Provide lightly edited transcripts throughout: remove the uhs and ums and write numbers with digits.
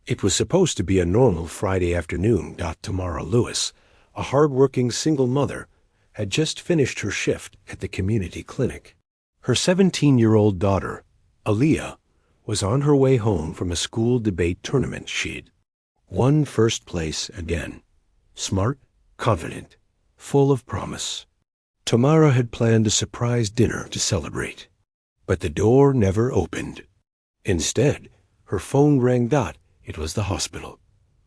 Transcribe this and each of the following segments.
It was supposed to be a normal Friday afternoon. Tamara Lewis, a hard-working single mother, had just finished her shift at the community clinic. Her 17-year-old daughter, Aaliyah, was on her way home from a school debate tournament. She'd won first place again. Smart, confident, full of promise. Tamara had planned a surprise dinner to celebrate. But the door never opened. Instead, her phone rang. It was the hospital.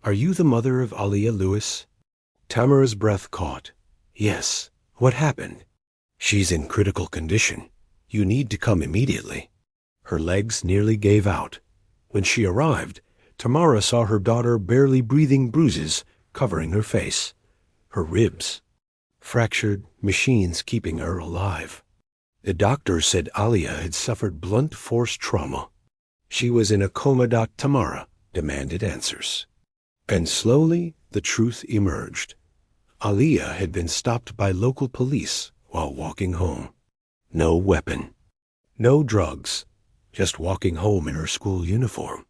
"Are you the mother of Aaliyah Lewis?" Tamara's breath caught. "Yes. What happened?" "She's in critical condition. You need to come immediately." Her legs nearly gave out. When she arrived, Tamara saw her daughter barely breathing, bruises covering her face. Her ribs fractured, machines keeping her alive. The doctor said Aaliyah had suffered blunt force trauma. She was in a coma. Tamara demanded answers. And slowly the truth emerged. Aaliyah had been stopped by local police while walking home. No weapon, no drugs, just walking home in her school uniform.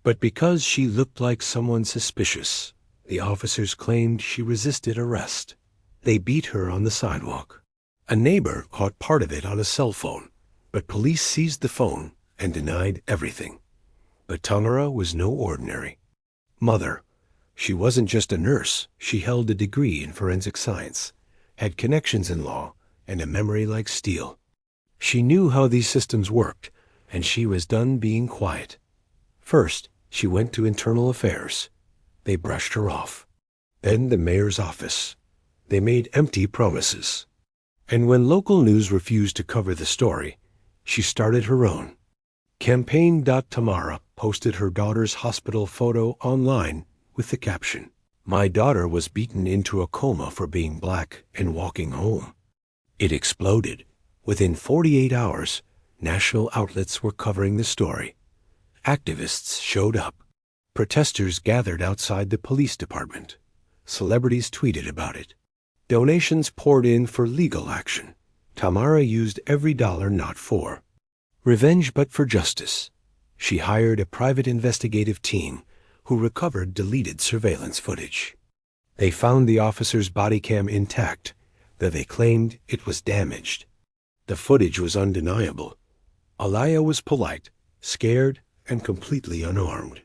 But because she looked like someone suspicious, the officers claimed she resisted arrest. They beat her on the sidewalk. A neighbor caught part of it on a cell phone, but police seized the phone and denied everything. But Tamara was no ordinary mother. She wasn't just a nurse. She held a degree in forensic science, had connections in law, and a memory like steel. She knew how these systems worked, and she was done being quiet. First, she went to internal affairs. They brushed her off. Then the mayor's office. They made empty promises. And when local news refused to cover the story, she started her own. Campaign. Tamara posted her daughter's hospital photo online with the caption, "My daughter was beaten into a coma for being black and walking home." It exploded. Within 48 hours, national outlets were covering the story. Activists showed up. Protesters gathered outside the police department. Celebrities tweeted about it. Donations poured in for legal action. Tamara used every dollar not for revenge but for justice. She hired a private investigative team who recovered deleted surveillance footage. They found the officer's body cam intact, though they claimed it was damaged. The footage was undeniable. Aaliyah was polite, scared, and completely unarmed.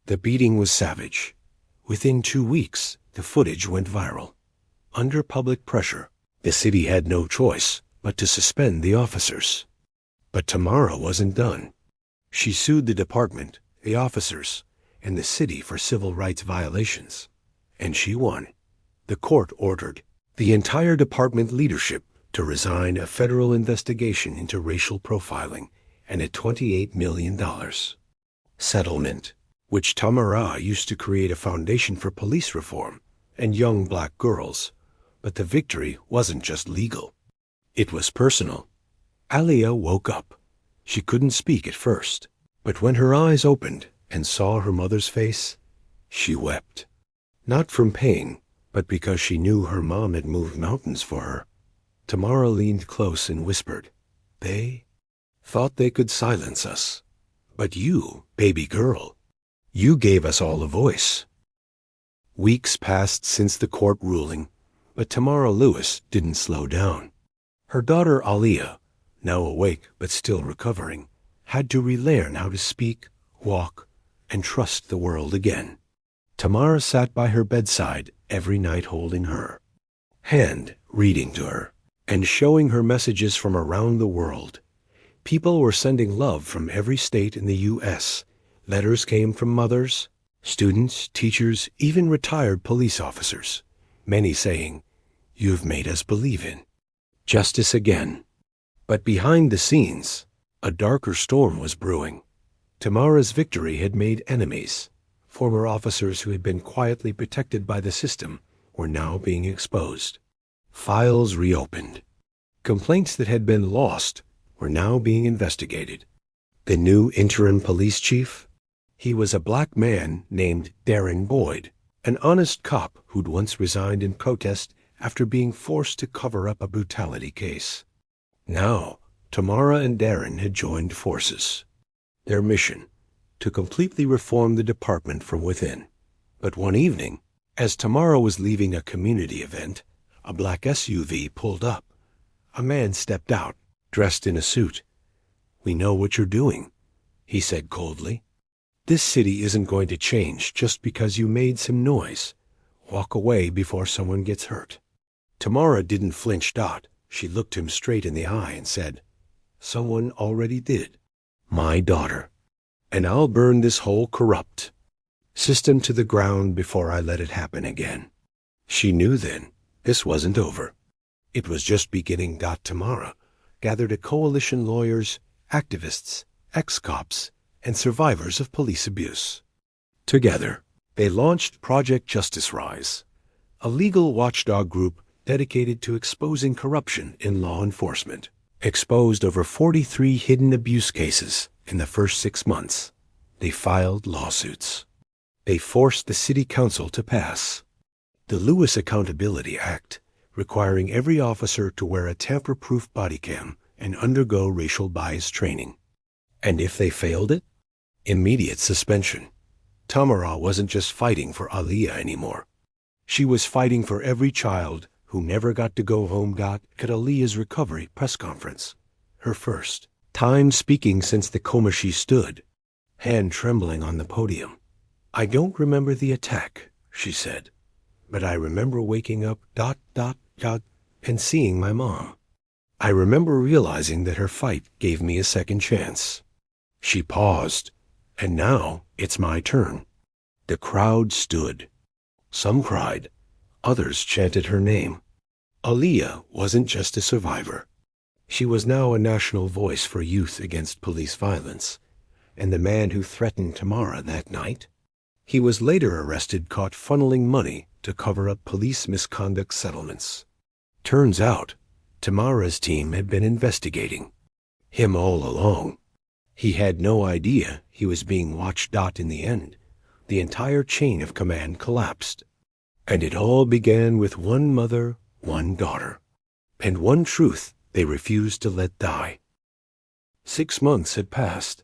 The beating was savage. Within 2 weeks, the footage went viral. Under public pressure, the city had no choice but to suspend the officers. But Tamara wasn't done. She sued the department, the officers, and the city for civil rights violations. And she won. The court ordered the entire department leadership to resign, a federal investigation into racial profiling, and a $28 million settlement, which Tamara used to create a foundation for police reform and young black girls. But the victory wasn't just legal. It was personal. Aaliyah woke up. She couldn't speak at first, but when her eyes opened and saw her mother's face, she wept. Not from pain, but because she knew her mom had moved mountains for her. Tamara leaned close and whispered, "They thought they could silence us. But you, baby girl, you gave us all a voice." Weeks passed since the court ruling, but Tamara Lewis didn't slow down. Her daughter Aaliyah, now awake but still recovering, had to relearn how to speak, walk, and trust the world again. Tamara sat by her bedside every night, holding her hand, reading to her, and showing her messages from around the world. People were sending love from every state in the U.S. Letters came from mothers, students, teachers, even retired police officers, many saying, "You've made us believe in justice again." But behind the scenes, a darker storm was brewing. Tamara's victory had made enemies. Former officers who had been quietly protected by the system were now being exposed. Files reopened. Complaints that had been lost were now being investigated. The new interim police chief? He was a black man named Darren Boyd, an honest cop who'd once resigned in protest after being forced to cover up a brutality case. Now, Tamara and Darren had joined forces. Their mission, to completely reform the department from within. But one evening, as Tamara was leaving a community event, a black SUV pulled up. A man stepped out, dressed in a suit. "We know what you're doing," he said coldly. "This city isn't going to change just because you made some noise. Walk away before someone gets hurt." Tamara didn't flinch. She looked him straight in the eye and said, "Someone already did. My daughter. And I'll burn this whole corrupt system to the ground before I let it happen again." She knew then this wasn't over. It was just beginning. Tamara gathered a coalition lawyers, activists, ex-cops, and survivors of police abuse. Together, they launched Project Justice Rise, a legal watchdog group dedicated to exposing corruption in law enforcement. Exposed over 43 hidden abuse cases in the first 6 months. They filed lawsuits. They forced the city council to pass the Lewis Accountability Act, requiring every officer to wear a tamper-proof body cam and undergo racial bias training. And if they failed it, immediate suspension. Tamara wasn't just fighting for Aliyah anymore. She was fighting for every child who never got to go home. At Aliyah's recovery press conference, her first time speaking since the coma, she stood, hand trembling on the podium. "I don't remember the attack," she said, "but I remember waking up and seeing my mom. I remember realizing that her fight gave me a second chance." She paused, "And now it's my turn." The crowd stood. Some cried. Others chanted her name. Aliyah wasn't just a survivor. She was now a national voice for youth against police violence. And the man who threatened Tamara that night? He was later arrested, caught funneling money to cover up police misconduct settlements. Turns out, Tamara's team had been investigating him all along. He had no idea he was being watched. In the end, the entire chain of command collapsed. And it all began with one mother, one daughter, and one truth they refused to let die. 6 months had passed.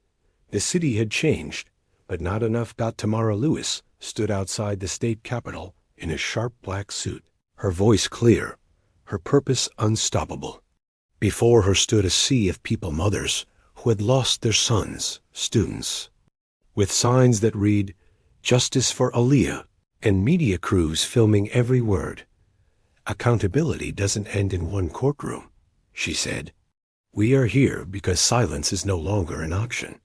The city had changed, but not enough. Tamara Lewis stood outside the state capitol in a sharp black suit, her voice clear, her purpose unstoppable. Before her stood a sea of people, mothers who had lost their sons, students, with signs that read, "Justice for Aliyah," and media crews filming every word. "Accountability doesn't end in one courtroom," she said. "We are here because silence is no longer an option."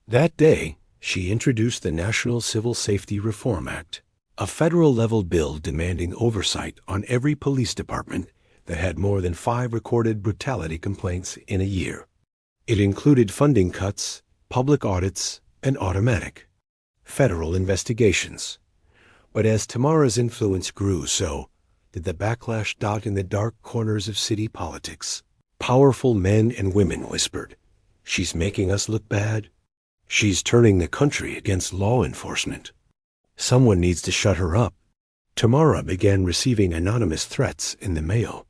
That day, she introduced the National Civil Safety Reform Act, a federal-level bill demanding oversight on every police department that had more than 5 recorded brutality complaints in a year. It included funding cuts, public audits, and automatic federal investigations. But as Tamara's influence grew, so did the backlash. In the dark corners of city politics, powerful men and women whispered, "She's making us look bad. She's turning the country against law enforcement. Someone needs to shut her up." Tamara began receiving anonymous threats in the mail.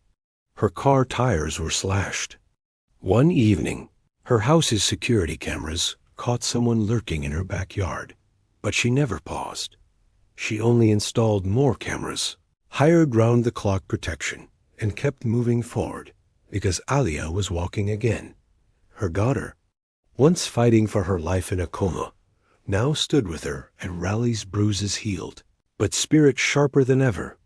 Her car tires were slashed. One evening, her house's security cameras caught someone lurking in her backyard. But she never paused. She only installed more cameras, hired round-the-clock protection, and kept moving forward because Aliyah was walking again. Her daughter, once fighting for her life in a coma, now stood with her and rallies, bruises healed, but spirit sharper than ever.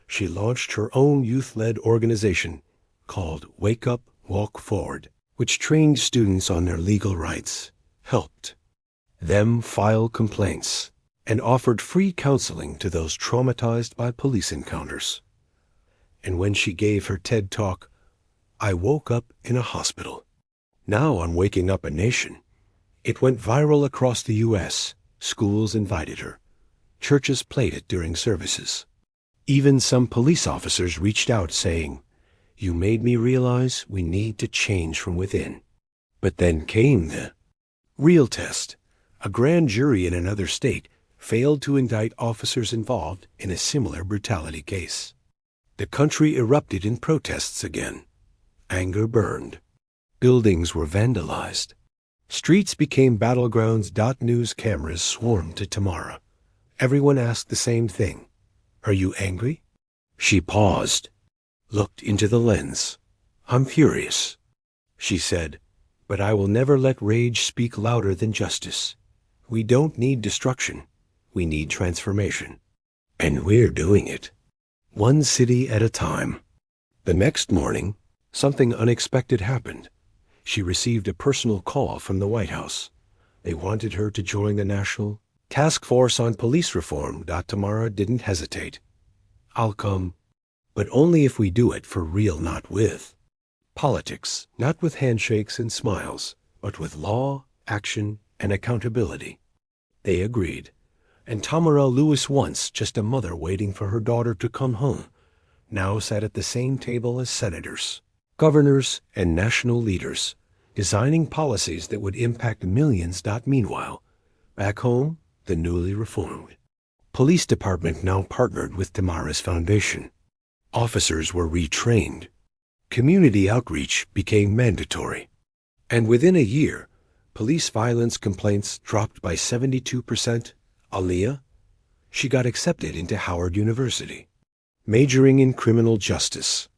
She launched her own youth-led organization called Wake Up, Walk Forward, which trained students on their legal rights, helped them file complaints, and offered free counseling to those traumatized by police encounters. And when she gave her TED Talk, "I woke up in a hospital," now on Waking Up a Nation, it went viral across the U.S. Schools invited her. Churches played it during services. Even some police officers reached out saying, "You made me realize we need to change from within." But then came the real test. A grand jury in another state failed to indict officers involved in a similar brutality case. The country erupted in protests again. Anger burned. Buildings were vandalized. Streets became battlegrounds. News cameras swarmed to Tamara. Everyone asked the same thing. Are you angry? She paused, looked into the lens. I'm furious, she said, but I will never let rage speak louder than justice. We don't need destruction. We need transformation. And we're doing it. One city at a time. The next morning, something unexpected happened. She received a personal call from the White House. They wanted her to join the National Task Force on Police Reform. Tamara didn't hesitate. I'll come, but only if we do it for real, not with politics, not with handshakes and smiles, but with law, action, and accountability. They agreed. And Tamara Lewis, once just a mother waiting for her daughter to come home, now sat at the same table as senators, governors, and national leaders, designing policies that would impact millions. Meanwhile, back home, the newly reformed police department now partnered with Tamara's foundation. Officers were retrained. Community outreach became mandatory. And within a year, police violence complaints dropped by 72%. Aliyah, she got accepted into Howard University, majoring in criminal justice.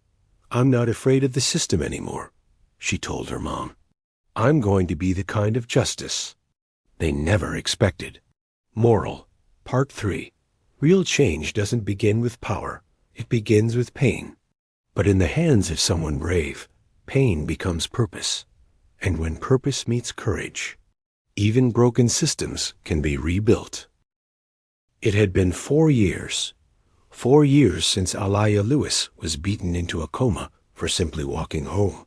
I'm not afraid of the system anymore, she told her mom. I'm going to be the kind of justice they never expected. Moral, Part 3. Real change doesn't begin with power. It begins with pain. But in the hands of someone brave, pain becomes purpose. And when purpose meets courage, even broken systems can be rebuilt. It had been 4 years. 4 years since Aliyah Lewis was beaten into a coma for simply walking home.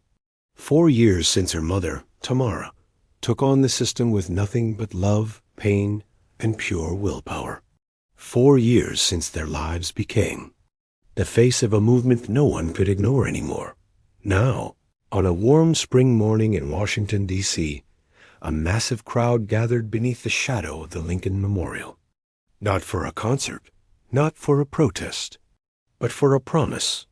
4 years since her mother, Tamara, took on the system with nothing but love, pain, and pure willpower. 4 years since their lives became the face of a movement no one could ignore anymore. Now, on a warm spring morning in Washington, D.C., a massive crowd gathered beneath the shadow of the Lincoln Memorial. Not for a concert, not for a protest, but for a promise.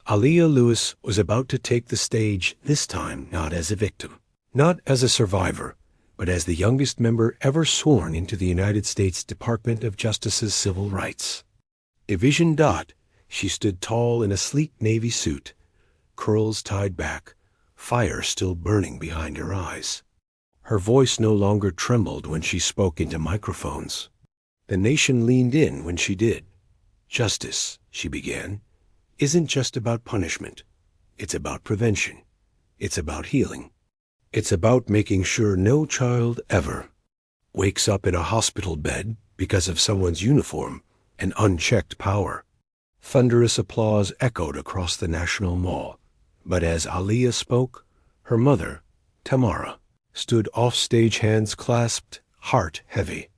Aliyah Lewis was about to take the stage, this time not as a victim, not as a survivor, but as the youngest member ever sworn into the United States Department of Justice's Civil Rights Division. She stood tall in a sleek navy suit, curls tied back, fire still burning behind her eyes. Her voice no longer trembled when she spoke into microphones. The nation leaned in when she did. Justice, she began, isn't just about punishment. It's about prevention. It's about healing. It's about making sure no child ever wakes up in a hospital bed because of someone's uniform and unchecked power. Thunderous applause echoed across the National Mall. But as Aliyah spoke, her mother, Tamara, stood offstage, hands clasped, heart heavy.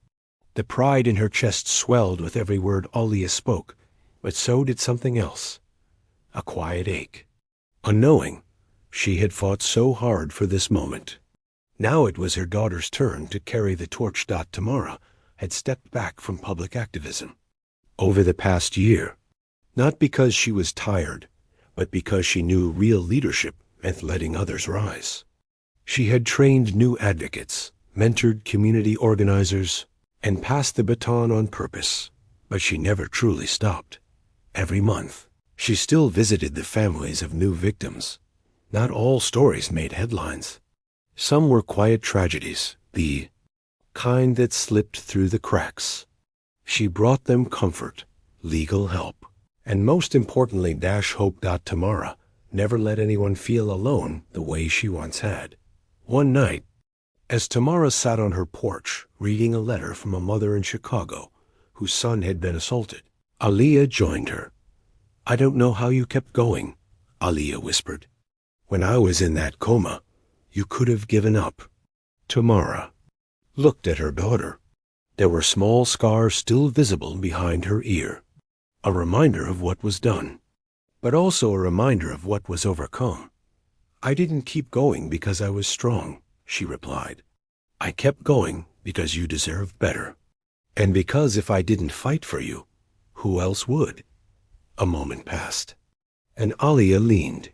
The pride in her chest swelled with every word Aliyah spoke, but so did something else. A quiet ache. Unknowing, she had fought so hard for this moment. Now it was her daughter's turn to carry the torch. Tamara had stepped back from public activism over the past year, not because she was tired, but because she knew real leadership meant letting others rise. She had trained new advocates, mentored community organizers, and passed the baton on purpose, but she never truly stopped. Every month, she still visited the families of new victims. Not all stories made headlines. Some were quiet tragedies, the kind that slipped through the cracks. She brought them comfort, legal help, and most importantly, hope. Tamara never let anyone feel alone the way she once had. One night, as Tamara sat on her porch reading a letter from a mother in Chicago whose son had been assaulted, Aliyah joined her. I don't know how you kept going, Aliyah whispered. When I was in that coma, you could have given up. Tamara looked at her daughter. There were small scars still visible behind her ear, a reminder of what was done, but also a reminder of what was overcome. I didn't keep going because I was strong, she replied. I kept going because you deserved better, and because if I didn't fight for you, who else would? A moment passed, and Aliyah leaned,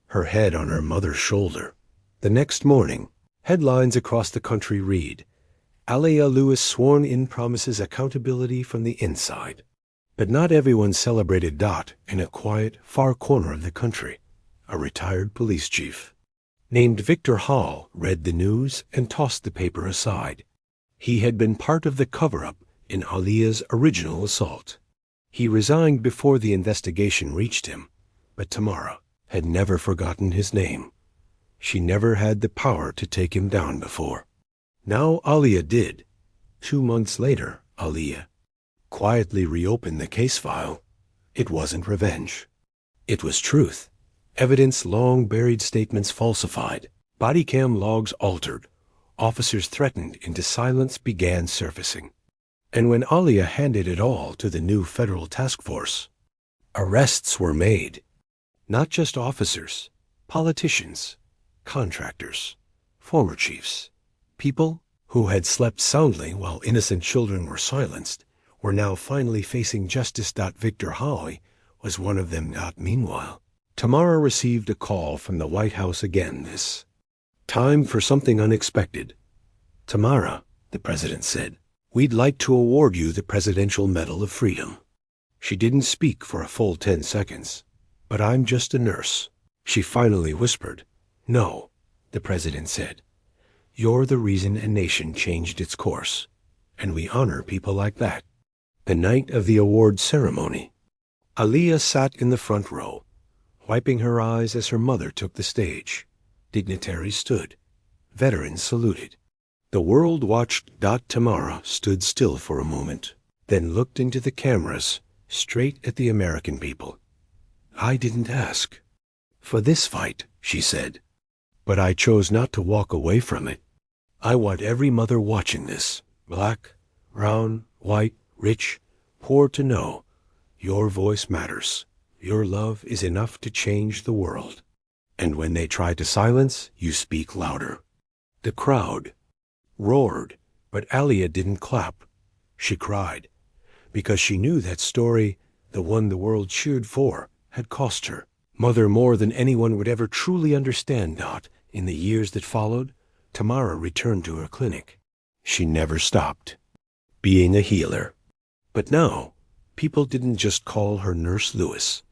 her head on her mother's shoulder. The next morning, Headlines across the country read, Aliyah Lewis sworn in promises accountability from the inside. But not everyone celebrated Dot in a quiet, far corner of the country. A retired police chief named Victor Hall read the news and tossed the paper aside. He had been part of the cover-up in Aliyah's original assault. He resigned before the investigation reached him, but Tamara had never forgotten his name. She never had the power to take him down before. Now Aliyah did. 2 months later, Aliyah quietly reopened the case file. It wasn't revenge. It was truth. Evidence long buried, statements falsified, body cam logs altered, officers threatened into silence began surfacing. And when Aliyah handed it all to the new federal task force, arrests were made. Not just officers, politicians, contractors, former chiefs, people who had slept soundly while innocent children were silenced, were now finally facing justice. Victor Howie was one of them. Meanwhile, Tamara received a call from the White House again, this time for something unexpected. Tamara, the president said, we'd like to award you the Presidential Medal of Freedom. She didn't speak for a full 10 seconds. But I'm just a nurse, she finally whispered. No, the president said. You're the reason a nation changed its course, and we honor people like that. The night of the award ceremony, Aliyah sat in the front row, wiping her eyes as her mother took the stage. Dignitaries stood. Veterans saluted. The world watched. Tamara stood still for a moment, then looked into the cameras, straight at the American people. I didn't ask for this fight, she said, but I chose not to walk away from it. I want every mother watching this, black, brown, white, rich, poor, to know your voice matters. Your love is enough to change the world. And when they try to silence, you speak louder. The crowd roared, but Aliyah didn't clap. She cried, because she knew that story, the one the world cheered for, had cost her mother more than anyone would ever truly understand. In the years that followed, Tamara returned to her clinic. She never stopped being a healer. But now, people didn't just call her Nurse Lewis.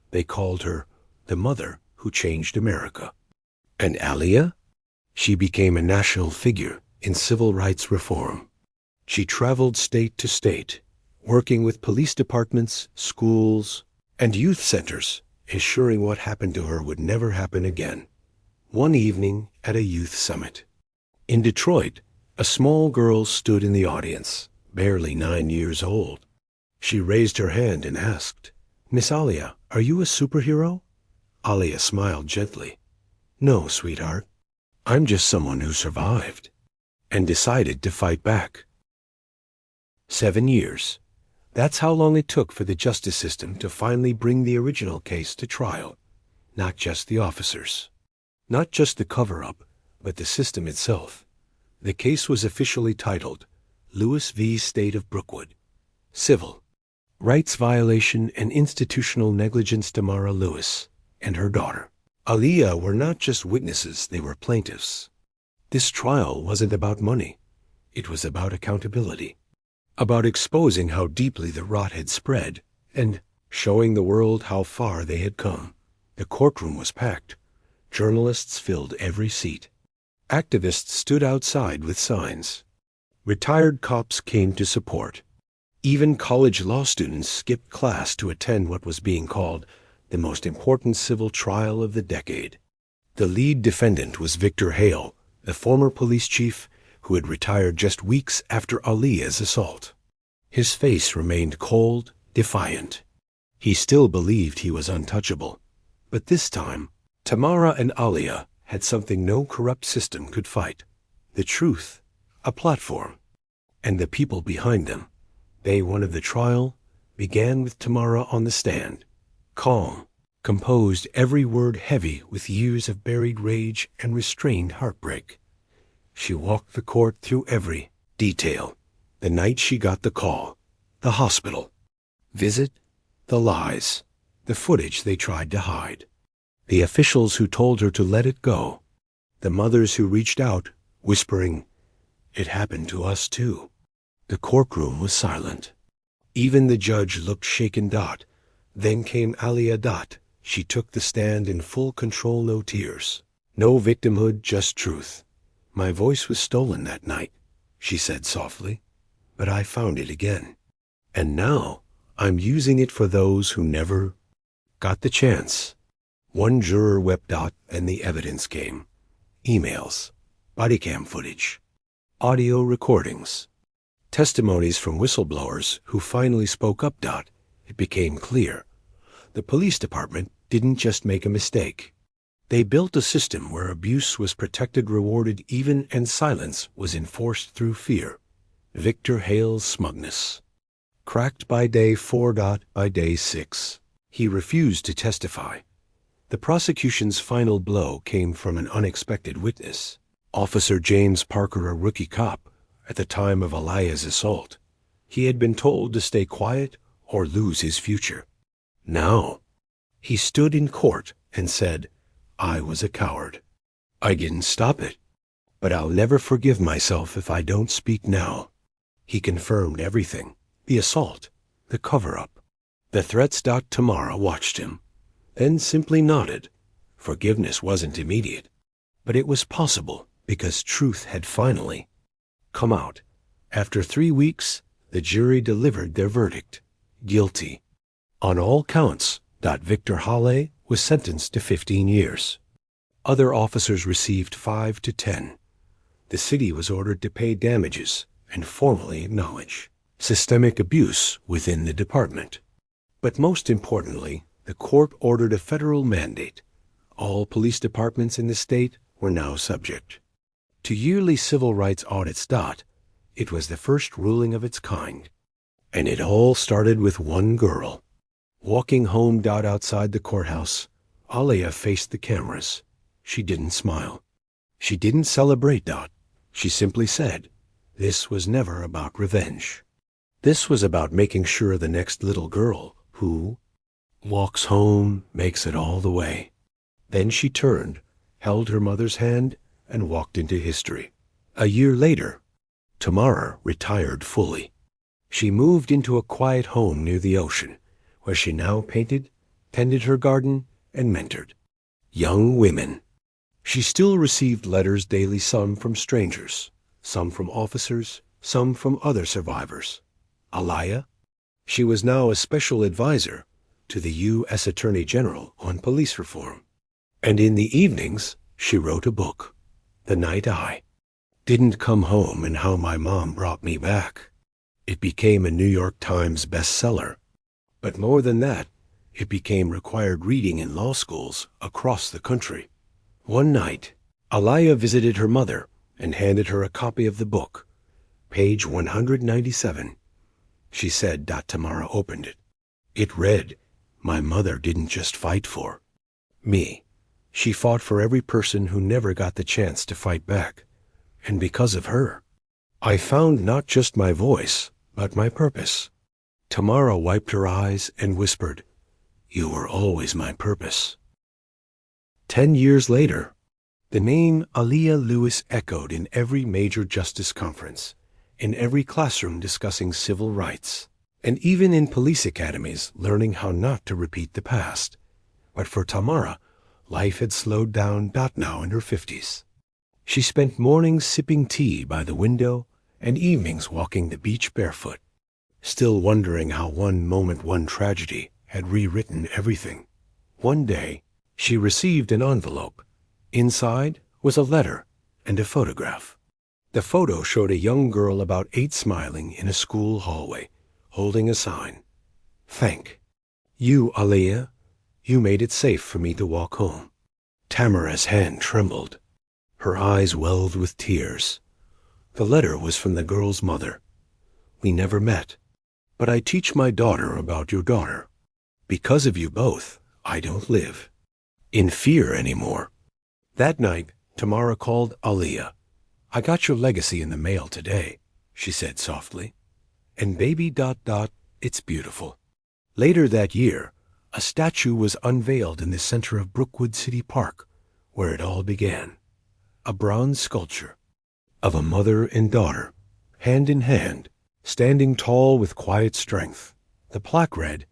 They called her the mother who changed America. And Aliyah? She became a national figure in civil rights reform. She traveled state to state, working with police departments, schools, and youth centers, ensuring what happened to her would never happen again. One evening at a youth summit in Detroit, a small girl stood in the audience, barely 9 years old. She raised her hand and asked, Miss Aliyah, are you a superhero? Aliyah smiled gently. No, sweetheart. I'm just someone who survived and decided to fight back. 7 years. That's how long it took for the justice system to finally bring the original case to trial. Not just the officers. Not just the cover-up, but the system itself. The case was officially titled Lewis v. State of Brookwood. Civil rights violation and institutional negligence. Tamara Lewis and her daughter Aliyah were not just witnesses, they were plaintiffs. This trial wasn't about money. It was about accountability. About exposing how deeply the rot had spread and showing the world how far they had come. The courtroom was packed. Journalists filled every seat. Activists stood outside with signs. Retired cops came to support. Even college law students skipped class to attend what was being called the most important civil trial of the decade. The lead defendant was Victor Hale, the former police chief who had retired just weeks after Aliyah's assault. His face remained cold, defiant. He still believed he was untouchable. But this time, Tamara and Aliyah had something no corrupt system could fight. The truth, a platform, and the people behind them. Day one of the trial began with Tamara on the stand, calm, composed, every word heavy with years of buried rage and restrained heartbreak. She walked the court through every detail. The night she got the call, the hospital visit, the lies, the footage they tried to hide, the officials who told her to let it go, the mothers who reached out whispering, "It happened to us too." The courtroom was silent. Even the judge looked shaken. Then came Alia. She took the stand in full control, no tears, no victimhood, just truth. "My voice was stolen that night," she said softly, "but I found it again. And now I'm using it for those who never got the chance." One juror wept. And the evidence came. Emails, bodycam footage, audio recordings, testimonies from whistleblowers who finally spoke up. It became clear. The police department didn't just make a mistake. They built a system where abuse was protected, rewarded even, and silence was enforced through fear. Victor Hale's smugness cracked by day 4. By day 6, he refused to testify. The prosecution's final blow came from an unexpected witness, Officer James Parker, a rookie cop at the time of Alia's assault. He had been told to stay quiet or lose his future. Now, he stood in court and said, "I was a coward. I didn't stop it, but I'll never forgive myself if I don't speak now." He confirmed everything: the assault, the cover-up, the threats. Tamara watched him, then simply nodded. Forgiveness wasn't immediate, but it was possible because truth had finally come out. After 3 weeks, the jury delivered their verdict: guilty on all counts. Victor Hale was sentenced to 15 years. Other officers received 5 to 10. The city was ordered to pay damages and formally acknowledge systemic abuse within the department. But most importantly, the court ordered a federal mandate. All police departments in the state were now subject to yearly civil rights audits. It was the first ruling of its kind. And it all started with one girl. Walking home. Outside the courthouse, Alia faced the cameras. She didn't smile. She didn't celebrate. She simply said, this was never about revenge. This was about making sure the next little girl who walks home makes it all the way. Then she turned, held her mother's hand, and walked into history. A year later, Tamara retired fully. She moved into a quiet home near the ocean, where she now painted, tended her garden, and mentored young women. She still received letters daily, some from strangers, some from officers, some from other survivors. Alia? She was now a special advisor to the U.S. Attorney General on police reform. And in the evenings, she wrote a book, The Night I Didn't Come Home and How My Mom Brought Me Back. It became a New York Times bestseller. But more than that, it became required reading in law schools across the country. One night, Alia visited her mother and handed her a copy of the book. Page 197. She said. Tamara opened it. It read, "My mother didn't just fight for me. She fought for every person who never got the chance to fight back. And because of her, I found not just my voice, but my purpose." Tamara wiped her eyes and whispered, "You were always my purpose." 10 years later, the name Alia Lewis echoed in every major justice conference, in every classroom discussing civil rights, and even in police academies learning how not to repeat the past. But for Tamara, life had slowed down. Now in her 50s. She spent mornings sipping tea by the window and evenings walking the beach barefoot, still wondering how one moment, one tragedy, had rewritten everything. One day, she received an envelope. Inside was a letter and a photograph. The photo showed a young girl about 8 smiling in a school hallway, holding a sign. "Thank you, Alia. You made it safe for me to walk home." Tamara's hand trembled. Her eyes welled with tears. The letter was from the girl's mother. "We never met, but I teach my daughter about your daughter. Because of you both, I don't live in fear anymore." That night, Tamara called Alia. "I got your legacy in the mail today," she said softly. "And baby ... it's beautiful." Later that year, a statue was unveiled in the center of Brookwood City Park, where it all began. A bronze sculpture, of a mother and daughter, hand in hand, standing tall with quiet strength. The plaque read,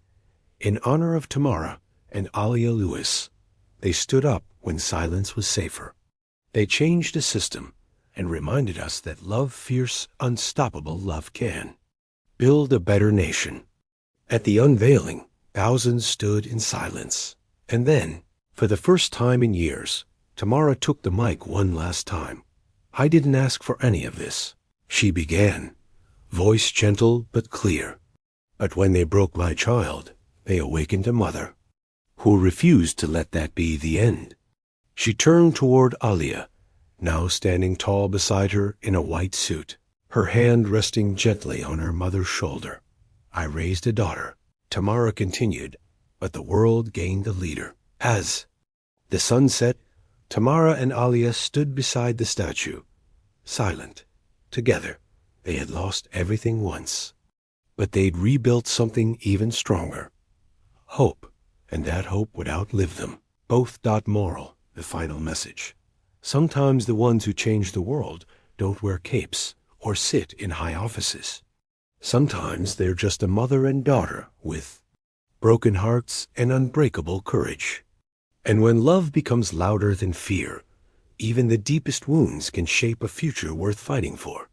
"In honor of Tamara and Alia Lewis, they stood up when silence was safer. They changed the system and reminded us that love fierce, unstoppable love can build a better nation." At the unveiling, thousands stood in silence. And then, for the first time in years, Tamara took the mic one last time. "I didn't ask for any of this," she began, voice gentle but clear. "But when they broke my child, they awakened a mother who refused to let that be the end." She turned toward Alia, now standing tall beside her in a white suit, her hand resting gently on her mother's shoulder. "I raised a daughter," Tamara continued, "but the world gained a leader." As the sun set, Tamara and Alia stood beside the statue, silent, together. They had lost everything once, but they'd rebuilt something even stronger. Hope, and that hope would outlive them. Both. Moral, the final message. Sometimes the ones who change the world don't wear capes or sit in high offices. Sometimes they're just a mother and daughter with broken hearts and unbreakable courage. And when love becomes louder than fear, even the deepest wounds can shape a future worth fighting for.